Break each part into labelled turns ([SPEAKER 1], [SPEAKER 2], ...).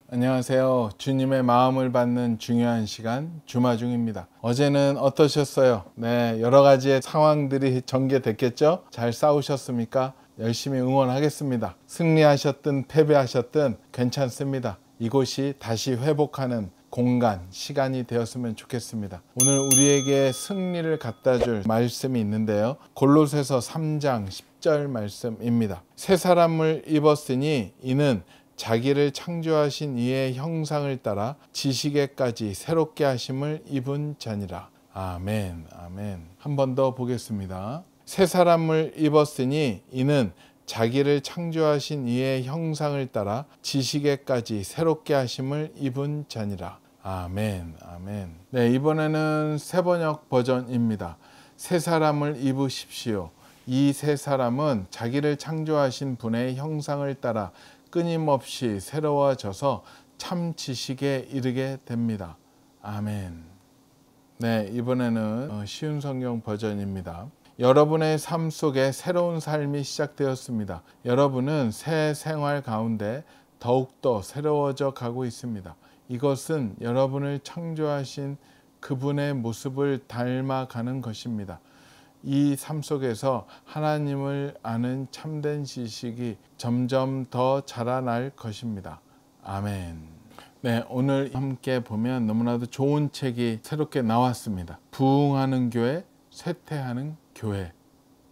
[SPEAKER 1] 안녕하세요. 주님의 마음을 받는 중요한 시간 주마중입니다. 어제는 어떠셨어요? 네, 여러 가지의 상황들이 전개됐겠죠? 잘 싸우셨습니까? 열심히 응원하겠습니다. 승리하셨든 패배하셨든 괜찮습니다. 이곳이 다시 회복하는 공간, 시간이 되었으면 좋겠습니다. 오늘 우리에게 승리를 갖다 줄 말씀이 있는데요. 골로새서 3장 10절 말씀입니다. 새 사람을 입었으니 이는 자기를 창조하신 이의 형상을 따라 지식에까지 새롭게 하심을 입은 자니라. 아멘, 아멘. 한 번 더 보겠습니다. 새 사람을 입었으니 이는 자기를 창조하신 이의 형상을 따라 지식에까지 새롭게 하심을 입은 자니라. 아멘, 아멘. 네, 이번에는 새번역 버전입니다. 새 사람을 입으십시오. 이 새 사람은 자기를 창조하신 분의 형상을 따라 끊임없이 새로워져서 참 지식에 이르게 됩니다. 아멘. 네, 이번에는 쉬운 성경 버전입니다. 여러분의 삶 속에 새로운 삶이 시작되었습니다. 여러분은 새 생활 가운데 더욱더 새로워져 가고 있습니다. 이것은 여러분을 창조하신 그분의 모습을 닮아가는 것입니다. 이 삶 속에서 하나님을 아는 참된 지식이 점점 더 자라날 것입니다. 아멘. 네, 오늘 함께 보면 너무나도 좋은 책이 새롭게 나왔습니다. 부흥하는 교회, 쇠퇴하는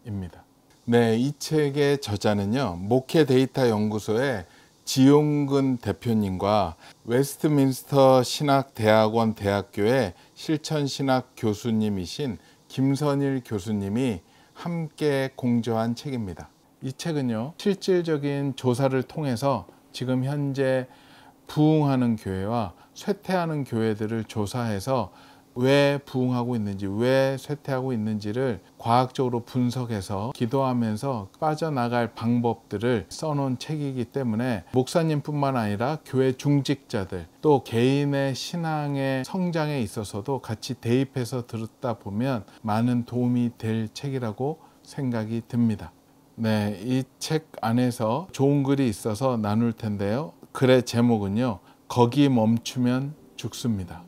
[SPEAKER 1] 교회입니다. 네, 이 책의 저자는요, 목회 데이터 연구소의 지용근 대표님과 웨스트민스터 신학대학원 대학교의 실천신학 교수님이신 김선일 교수님이 함께 공저한 책입니다. 이 책은요, 실질적인 조사를 통해서 지금 현재 부흥하는 교회와 쇠퇴하는 교회들을 조사해서 왜 부흥하고 있는지, 왜 쇠퇴하고 있는지를 과학적으로 분석해서 기도하면서 빠져나갈 방법들을 써놓은 책이기 때문에 목사님뿐만 아니라 교회 중직자들, 또 개인의 신앙의 성장에 있어서도 같이 대입해서 들었다 보면 많은 도움이 될 책이라고 생각이 듭니다. 네, 이 책 안에서 좋은 글이 있어서 나눌 텐데요. 글의 제목은요, 거기 멈추면 죽습니다.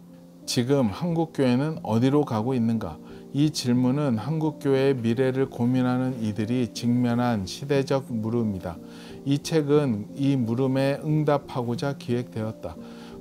[SPEAKER 1] 지금 한국교회는 어디로 가고 있는가? 이 질문은 한국교회의 미래를 고민하는 이들이 직면한 시대적 물음이다. 이 책은 이 물음에 응답하고자 기획되었다.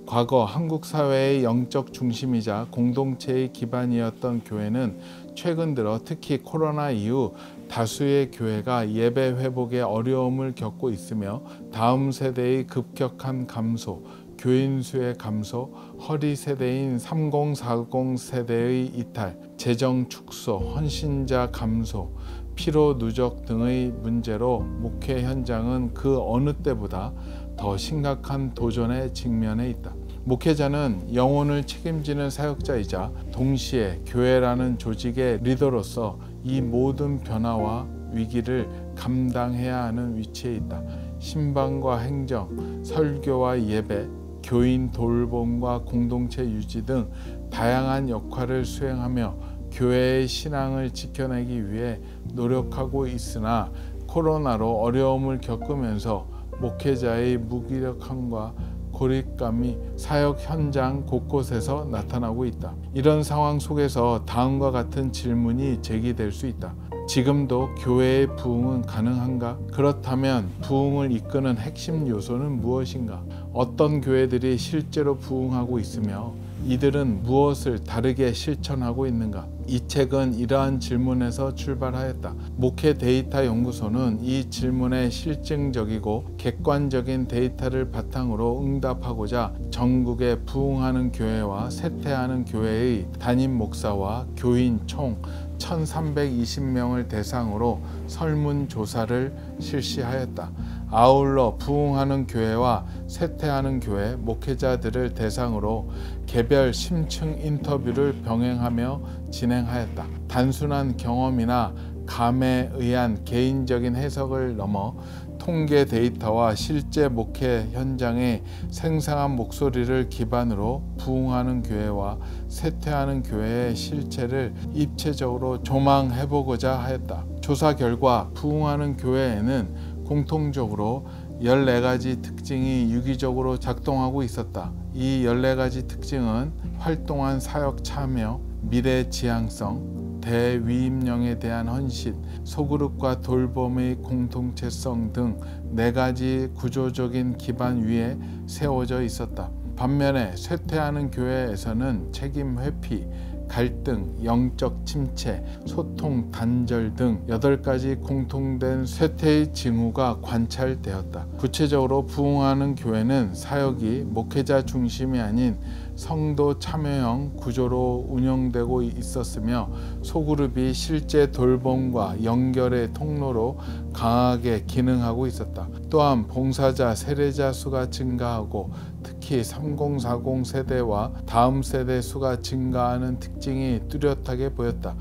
[SPEAKER 1] 과거 한국 사회의 영적 중심이자 공동체의 기반이었던 교회는 최근 들어 특히 코로나 이후 다수의 교회가 예배 회복에 어려움을 겪고 있으며 다음 세대의 급격한 감소, 교인 수의 감소, 허리 세대인 3040 세대의 이탈, 재정 축소, 헌신자 감소, 피로 누적 등의 문제로 목회 현장은 그 어느 때보다 더 심각한 도전에 직면해 있다. 목회자는 영혼을 책임지는 사역자이자 동시에 교회라는 조직의 리더로서 이 모든 변화와 위기를 감당해야 하는 위치에 있다. 신방과 행정, 설교와 예배, 교인 돌봄과 공동체 유지 등 다양한 역할을 수행하며 교회의 신앙을 지켜내기 위해 노력하고 있으나 코로나로 어려움을 겪으면서 목회자의 무기력함과 고립감이 사역 현장 곳곳에서 나타나고 있다. 이런 상황 속에서 다음과 같은 질문이 제기될 수 있다. 지금도 교회의 부흥은 가능한가? 그렇다면 부흥을 이끄는 핵심 요소는 무엇인가? 어떤 교회들이 실제로 부흥하고 있으며 이들은 무엇을 다르게 실천하고 있는가? 이 책은 이러한 질문에서 출발하였다. 목회 데이터 연구소는 이 질문에 실증적이고 객관적인 데이터를 바탕으로 응답하고자 전국의 부흥하는 교회와 쇠퇴하는 교회의 담임 목사와 교인 총 1320명을 대상으로 설문조사를 실시하였다. 아울러 부흥하는 교회와 쇠퇴하는 교회 목회자들을 대상으로 개별 심층 인터뷰를 병행하며 진행하였다. 단순한 경험이나 감에 의한 개인적인 해석을 넘어 통계 데이터와 실제 목회 현장의 생생한 목소리를 기반으로 부흥하는 교회와 쇠퇴하는 교회의 실체를 입체적으로 조망해보고자 하였다. 조사 결과 부흥하는 교회에는 공통적으로 14가지 특징이 유기적으로 작동하고 있었다. 이 14가지 특징은 활동한 사역 참여, 미래 지향성, 대위임령에 대한 헌신, 소그룹과 돌봄의 공동체성 등 4가지 구조적인 기반 위에 세워져 있었다. 반면에 쇠퇴하는 교회에서는 책임 회피, 갈등, 영적 침체, 소통 단절 등 8가지 공통된 쇠퇴의 징후가 관찰되었다. 구체적으로 부흥하는 교회는 사역이 목회자 중심이 아닌 성도 참여형 구조로 운영되고 있었으며 소그룹이 실제 돌봄과 연결의 통로로 강하게 기능하고 있었다. 또한 봉사자, 세례자 수가 증가하고 특히 3040 세대와 다음 세대 수가 증가하는 특징이 뚜렷하게 보였다.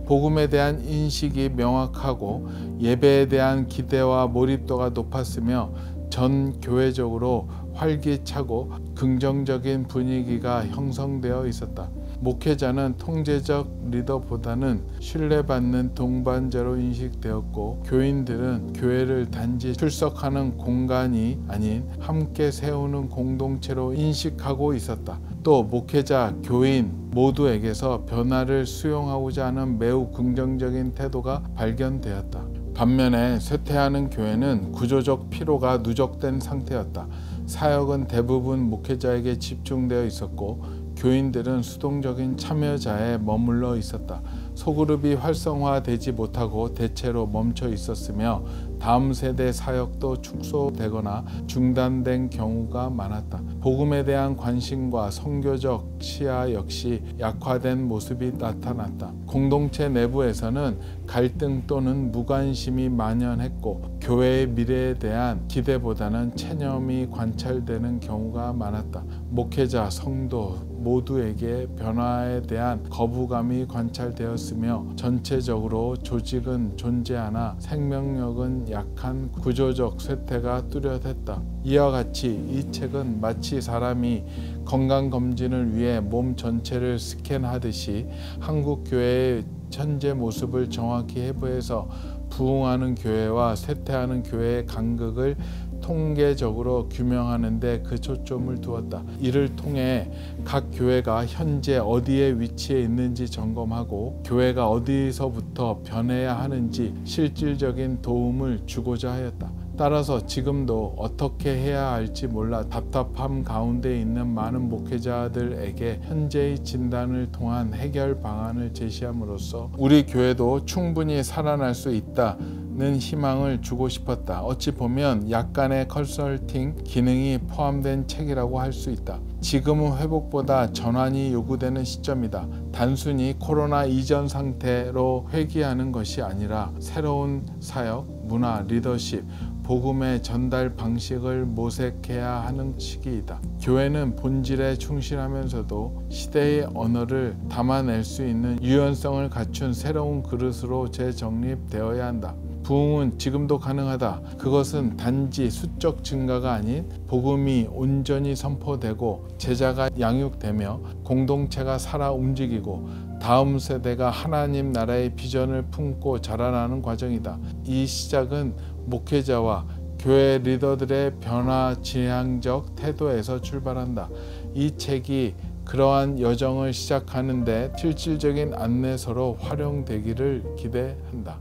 [SPEAKER 1] 복음에 대한 인식이 명확하고 예배에 대한 기대와 몰입도가 높았으며 전 교회적으로 활기차고 긍정적인 분위기가 형성되어 있었다. 목회자는 통제적 리더보다는 신뢰받는 동반자로 인식되었고 교인들은 교회를 단지 출석하는 공간이 아닌 함께 세우는 공동체로 인식하고 있었다. 또 목회자, 교인 모두에게서 변화를 수용하고자 하는 매우 긍정적인 태도가 발견되었다. 반면에 쇠퇴하는 교회는 구조적 피로가 누적된 상태였다. 사역은 대부분 목회자에게 집중되어 있었고 교인들은 수동적인 참여자에 머물러 있었다. 소그룹이 활성화되지 못하고 대체로 멈춰 있었으며 다음 세대 사역도 축소되거나 중단된 경우가 많았다. 복음에 대한 관심과 선교적 시야 역시 약화된 모습이 나타났다. 공동체 내부에서는 갈등 또는 무관심이 만연했고 교회의 미래에 대한 기대보다는 체념이 관찰되는 경우가 많았다. 목회자, 성도 모두에게 변화에 대한 거부감이 관찰되었으며 전체적으로 조직은 존재하나 생명력은 약한 구조적 쇠퇴가 뚜렷했다. 이와 같이 이 책은 마치 사람이 건강검진을 위해 몸 전체를 스캔하듯이 한국교회의 현재 모습을 정확히 해부해서 부흥하는 교회와 쇠퇴하는 교회의 간극을 통계적으로 규명하는 데 그 초점을 두었다. 이를 통해 각 교회가 현재 어디에 위치해 있는지 점검하고 교회가 어디서부터 변해야 하는지 실질적인 도움을 주고자 하였다. 따라서 지금도 어떻게 해야 할지 몰라 답답함 가운데 있는 많은 목회자들에게 현재의 진단을 통한 해결 방안을 제시함으로써 우리 교회도 충분히 살아날 수 있다는 희망을 주고 싶었다. 어찌 보면 약간의 컨설팅 기능이 포함된 책이라고 할 수 있다. 지금은 회복보다 전환이 요구되는 시점이다. 단순히 코로나 이전 상태로 회귀하는 것이 아니라 새로운 사역, 문화, 리더십, 복음의 전달 방식을 모색해야 하는 시기이다. 교회는 본질에 충실하면서도 시대의 언어를 담아낼 수 있는 유연성을 갖춘 새로운 그릇으로 재정립되어야 한다. 부흥은 지금도 가능하다. 그것은 단지 수적 증가가 아닌 복음이 온전히 선포되고 제자가 양육되며 공동체가 살아 움직이고 다음 세대가 하나님 나라의 비전을 품고 자라나는 과정이다. 이 시작은 목회자와 교회 리더들의 변화지향적 태도에서 출발한다. 이 책이 그러한 여정을 시작하는데 실질적인 안내서로 활용되기를 기대한다.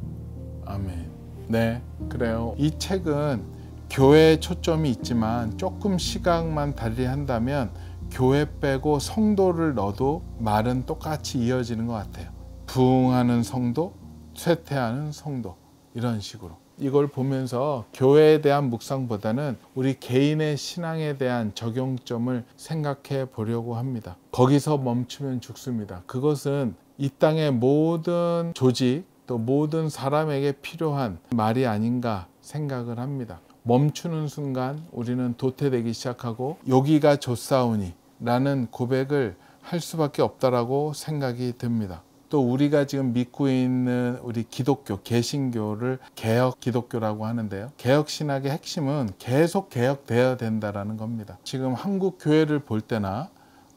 [SPEAKER 1] 아멘. 네, 그래요. 이 책은 교회에 초점이 있지만 조금 시각만 달리한다면 교회 빼고 성도를 넣어도 말은 똑같이 이어지는 것 같아요. 부흥하는 성도, 쇠퇴하는 성도, 이런 식으로. 이걸 보면서 교회에 대한 묵상보다는 우리 개인의 신앙에 대한 적용점을 생각해 보려고 합니다. 거기서 멈추면 죽습니다. 그것은 이 땅의 모든 조직 또 모든 사람에게 필요한 말이 아닌가 생각을 합니다. 멈추는 순간 우리는 도태되기 시작하고 여기가 좋사오니 라는 고백을 할 수밖에 없다라고 생각이 듭니다. 또 우리가 지금 믿고 있는 우리 기독교, 개신교를 개혁 기독교라고 하는데요. 개혁 신학의 핵심은 계속 개혁되어야 된다라는 겁니다. 지금 한국 교회를 볼 때나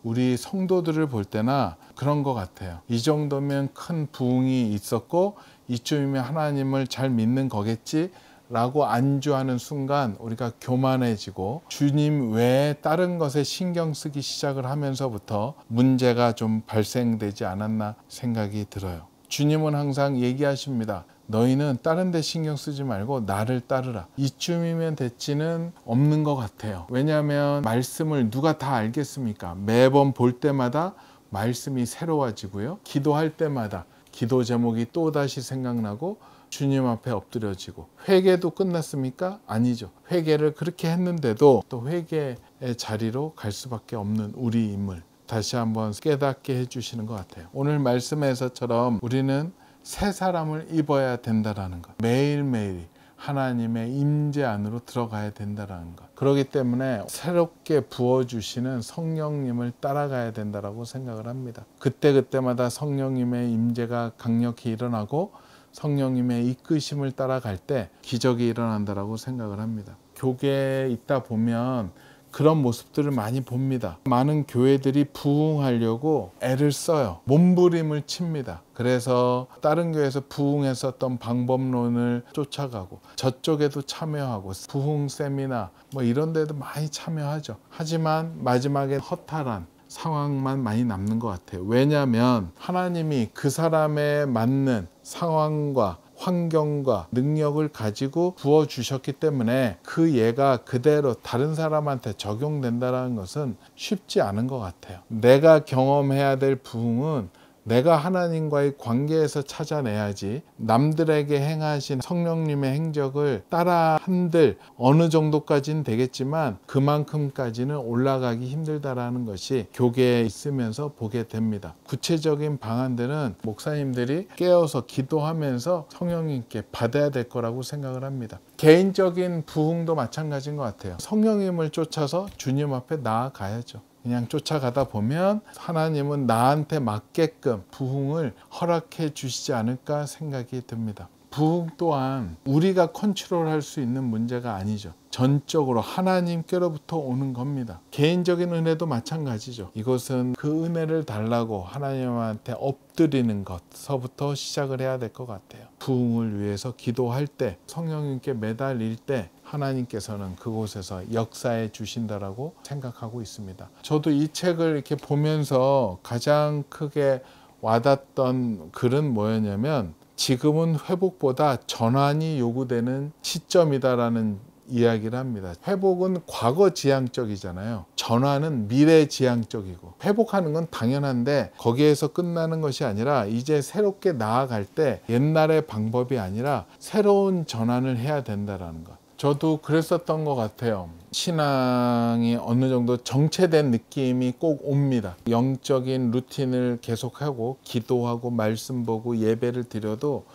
[SPEAKER 1] 우리 성도들을 볼 때나 그런 것 같아요. 이 정도면 큰 부흥이 있었고 이쯤이면 하나님을 잘 믿는 거겠지 라고 안주하는 순간 우리가 교만해지고 주님 외에 다른 것에 신경 쓰기 시작을 하면서부터 문제가 좀 발생되지 않았나 생각이 들어요. 주님은 항상 얘기하십니다. 너희는 다른 데 신경 쓰지 말고 나를 따르라. 이쯤이면 됐지는 없는 것 같아요. 왜냐하면 말씀을 누가 다 알겠습니까? 매번 볼 때마다 말씀이 새로워지고요. 기도할 때마다 기도 제목이 또다시 생각나고 주님 앞에 엎드려지고. 회개도 끝났습니까? 아니죠. 회개를 그렇게 했는데도 또 회개의 자리로 갈 수밖에 없는 우리임을 다시 한번 깨닫게 해주시는 것 같아요. 오늘 말씀에서처럼 우리는 새 사람을 입어야 된다는 것. 매일매일 하나님의 임재 안으로 들어가야 된다는 것. 그렇기 때문에 새롭게 부어주시는 성령님을 따라가야 된다고 생각을 합니다. 그때마다 성령님의 임재가 강력히 일어나고 성령님의 이끄심을 따라갈 때 기적이 일어난다고 생각을 합니다. 교계에 있다 보면 그런 모습들을 많이 봅니다. 많은 교회들이 부흥하려고 애를 써요. 몸부림을 칩니다. 그래서 다른 교회에서 부흥했었던 방법론을 쫓아가고 저쪽에도 참여하고 부흥 세미나 뭐 이런 데도 많이 참여하죠. 하지만 마지막에 허탈한 상황만 많이 남는 것 같아요. 왜냐하면 하나님이 그 사람에 맞는 상황과 환경과 능력을 가지고 부어주셨기 때문에 그 예가 그대로 다른 사람한테 적용된다는 것은 쉽지 않은 것 같아요. 내가 경험해야 될 부흥은 내가 하나님과의 관계에서 찾아내야지 남들에게 행하신 성령님의 행적을 따라 한들 어느 정도까지는 되겠지만 그만큼까지는 올라가기 힘들다라는 것이 교계에 있으면서 보게 됩니다. 구체적인 방안들은 목사님들이 깨어서 기도하면서 성령님께 받아야 될 거라고 생각을 합니다. 개인적인 부흥도 마찬가지인 것 같아요. 성령님을 쫓아서 주님 앞에 나아가야죠. 그냥 쫓아가다 보면 하나님은 나한테 맞게끔 부흥을 허락해 주시지 않을까 생각이 듭니다. 부흥 또한 우리가 컨트롤할 수 있는 문제가 아니죠. 전적으로 하나님께로부터 오는 겁니다. 개인적인 은혜도 마찬가지죠. 이것은 그 은혜를 달라고 하나님한테 엎드리는 것서부터 시작을 해야 될 것 같아요. 부흥을 위해서 기도할 때, 성령님께 매달릴 때 하나님께서는 그곳에서 역사해 주신다라고 생각하고 있습니다. 저도 이 책을 이렇게 보면서 가장 크게 와닿던 글은 뭐였냐면 지금은 회복보다 전환이 요구되는 시점이다라는 이야기를 합니다. 회복은 과거 지향적이잖아요. 전환은 미래 지향적이고 회복하는 건 당연한데 거기에서 끝나는 것이 아니라 이제 새롭게 나아갈 때 옛날의 방법이 아니라 새로운 전환을 해야 된다는 것. 저도 그랬었던 것 같아요. 신앙이 어느 정도 정체된 느낌이 꼭 옵니다. 영적인 루틴을 계속하고 기도하고 말씀 보고 예배를 드려도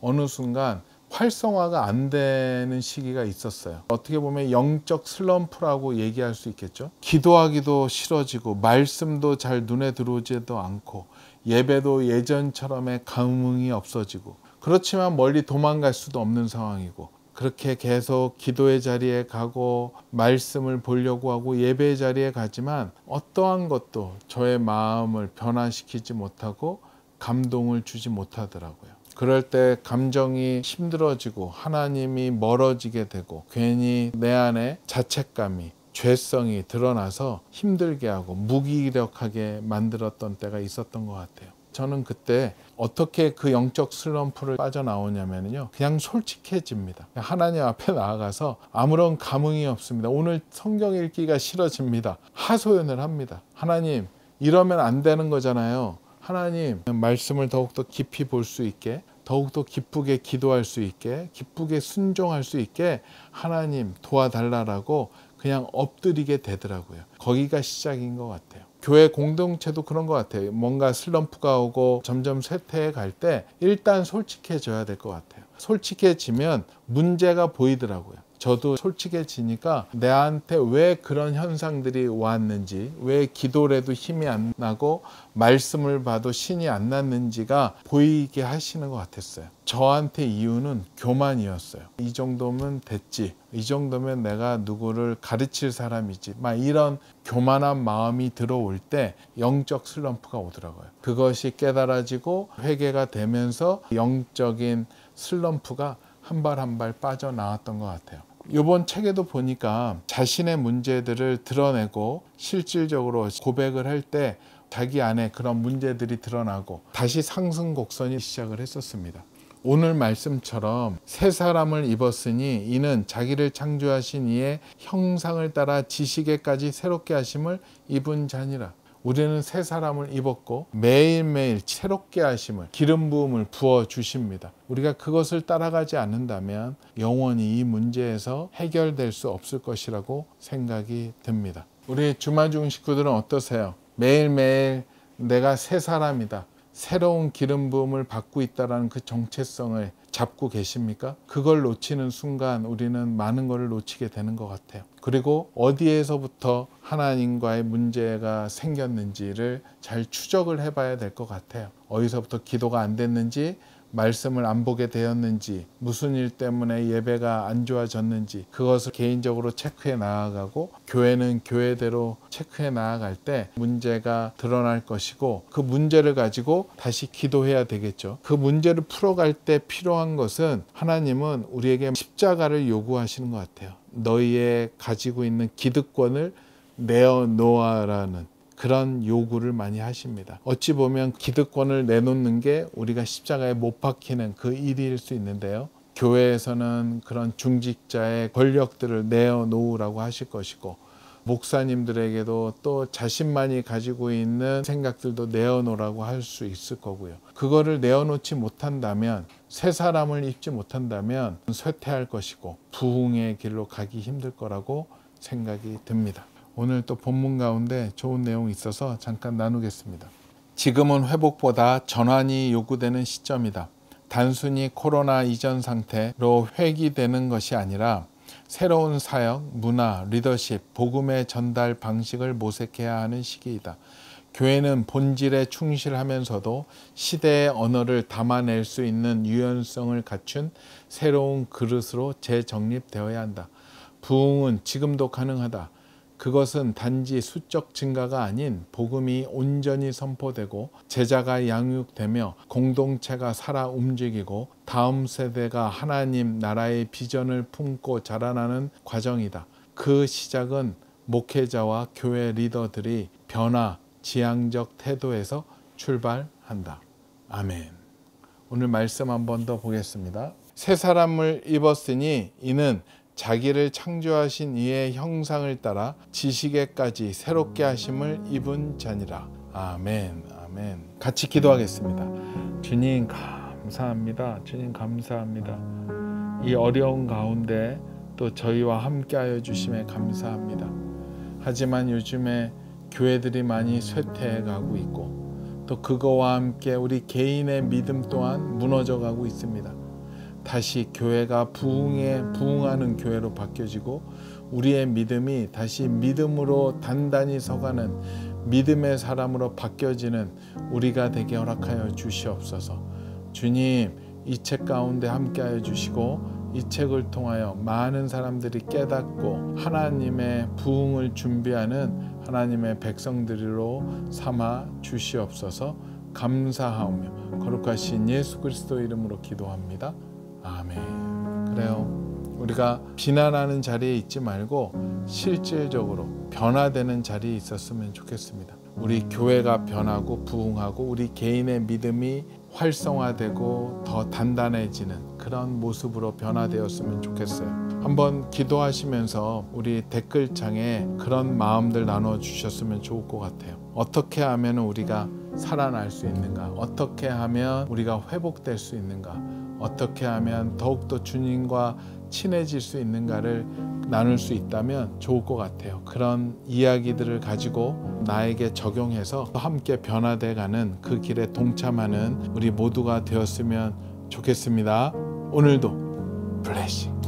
[SPEAKER 1] 어느 순간 활성화가 안 되는 시기가 있었어요. 어떻게 보면 영적 슬럼프라고 얘기할 수 있겠죠. 기도하기도 싫어지고 말씀도 잘 눈에 들어오지도 않고 예배도 예전처럼의 감흥이 없어지고 그렇지만 멀리 도망갈 수도 없는 상황이고 그렇게 계속 기도의 자리에 가고 말씀을 보려고 하고 예배의 자리에 가지만 어떠한 것도 저의 마음을 변화시키지 못하고 감동을 주지 못하더라고요. 그럴 때 감정이 힘들어지고 하나님이 멀어지게 되고 괜히 내 안에 자책감이 죄성이 드러나서 힘들게 하고 무기력하게 만들었던 때가 있었던 것 같아요. 저는 그때 어떻게 그 영적 슬럼프를 빠져나오냐면요. 그냥 솔직해집니다. 하나님 앞에 나아가서 아무런 감흥이 없습니다. 오늘 성경 읽기가 싫어집니다. 하소연을 합니다. 하나님, 이러면 안 되는 거잖아요. 하나님, 말씀을 더욱더 깊이 볼 수 있게, 더욱더 기쁘게 기도할 수 있게, 기쁘게 순종할 수 있게 하나님 도와달라고 그냥 엎드리게 되더라고요. 거기가 시작인 것 같아요. 교회 공동체도 그런 것 같아요. 뭔가 슬럼프가 오고 점점 쇠퇴해 갈 때 일단 솔직해져야 될 것 같아요. 솔직해지면 문제가 보이더라고요. 저도 솔직해지니까 내한테 왜 그런 현상들이 왔는지, 왜 기도를 해도 힘이 안 나고 말씀을 봐도 신이 안 났는지가 보이게 하시는 것 같았어요. 저한테 이유는 교만이었어요. 이 정도면 됐지, 이 정도면 내가 누구를 가르칠 사람이지, 막 이런 교만한 마음이 들어올 때 영적 슬럼프가 오더라고요. 그것이 깨달아지고 회개가 되면서 영적인 슬럼프가 한 발 한 발 빠져나왔던 것 같아요. 이번 책에도 보니까 자신의 문제들을 드러내고 실질적으로 고백을 할 때 자기 안에 그런 문제들이 드러나고 다시 상승 곡선이 시작을 했었습니다. 오늘 말씀처럼 새 사람을 입었으니 이는 자기를 창조하신 이의 형상을 따라 지식에까지 새롭게 하심을 입은 자니라. 우리는 새 사람을 입었고 매일매일 새롭게 하심을, 기름 부음을 부어 주십니다. 우리가 그것을 따라가지 않는다면 영원히 이 문제에서 해결될 수 없을 것이라고 생각이 듭니다. 우리 주마중 식구들은 어떠세요? 매일매일 내가 새 사람이다, 새로운 기름 부음을 받고 있다는 그 정체성을 잡고 계십니까? 그걸 놓치는 순간 우리는 많은 것을 놓치게 되는 것 같아요. 그리고 어디에서부터 하나님과의 문제가 생겼는지를 잘 추적을 해봐야 될 것 같아요. 어디서부터 기도가 안 됐는지, 말씀을 안 보게 되었는지, 무슨 일 때문에 예배가 안 좋아졌는지, 그것을 개인적으로 체크해 나아가고 교회는 교회대로 체크해 나아갈 때 문제가 드러날 것이고, 그 문제를 가지고 다시 기도해야 되겠죠. 그 문제를 풀어갈 때 필요한 것은, 하나님은 우리에게 십자가를 요구하시는 것 같아요. 너희의 가지고 있는 기득권을 내어놓아라는 그런 요구를 많이 하십니다. 어찌 보면 기득권을 내놓는 게 우리가 십자가에 못 박히는 그 일일 수 있는데요. 교회에서는 그런 중직자의 권력들을 내어놓으라고 하실 것이고, 목사님들에게도 또 자신만이 가지고 있는 생각들도 내어놓으라고 할 수 있을 거고요. 그거를 내어놓지 못한다면, 새 사람을 입지 못한다면 쇠퇴할 것이고 부흥의 길로 가기 힘들 거라고 생각이 듭니다. 오늘 또 본문 가운데 좋은 내용이 있어서 잠깐 나누겠습니다. 지금은 회복보다 전환이 요구되는 시점이다. 단순히 코로나 이전 상태로 회귀되는 것이 아니라 새로운 사역, 문화, 리더십, 복음의 전달 방식을 모색해야 하는 시기이다. 교회는 본질에 충실하면서도 시대의 언어를 담아낼 수 있는 유연성을 갖춘 새로운 그릇으로 재정립되어야 한다. 부흥은 지금도 가능하다. 그것은 단지 수적 증가가 아닌 복음이 온전히 선포되고 제자가 양육되며 공동체가 살아 움직이고 다음 세대가 하나님 나라의 비전을 품고 자라나는 과정이다. 그 시작은 목회자와 교회 리더들이 변화, 지향적 태도에서 출발한다. 아멘. 오늘 말씀 한 번 더 보겠습니다. 새 사람을 입었으니 이는 자기를 창조하신 이의 형상을 따라 지식에까지 새롭게 하심을 입은 자니라. 아멘. 아멘. 같이 기도하겠습니다. 주님 감사합니다. 주님 감사합니다. 이 어려운 가운데 또 저희와 함께하여 주심에 감사합니다. 하지만 요즘에 교회들이 많이 쇠퇴해 가고 있고 또 그거와 함께 우리 개인의 믿음 또한 무너져 가고 있습니다. 다시 교회가 부흥하는 교회로 바뀌어지고 우리의 믿음이 다시 믿음으로 단단히 서가는 믿음의 사람으로 바뀌어지는 우리가 되게 허락하여 주시옵소서. 주님, 이 책 가운데 함께하여 주시고 이 책을 통하여 많은 사람들이 깨닫고 하나님의 부흥을 준비하는 하나님의 백성들로 삼아 주시옵소서. 감사하오며 거룩하신 예수 그리스도 이름으로 기도합니다. 아멘. 그래요. 우리가 비난하는 자리에 있지 말고 실질적으로 변화되는 자리에 있었으면 좋겠습니다. 우리 교회가 변하고 부흥하고 우리 개인의 믿음이 활성화되고 더 단단해지는 그런 모습으로 변화되었으면 좋겠어요. 한번 기도하시면서 우리 댓글창에 그런 마음들 나눠주셨으면 좋을 것 같아요. 어떻게 하면 우리가 살아날 수 있는가? 어떻게 하면 우리가 회복될 수 있는가? 어떻게 하면 더욱더 주님과 친해질 수 있는가를 나눌 수 있다면 좋을 것 같아요. 그런 이야기들을 가지고 나에게 적용해서 함께 변화돼가는 그 길에 동참하는 우리 모두가 되었으면 좋겠습니다. 오늘도 블레싱.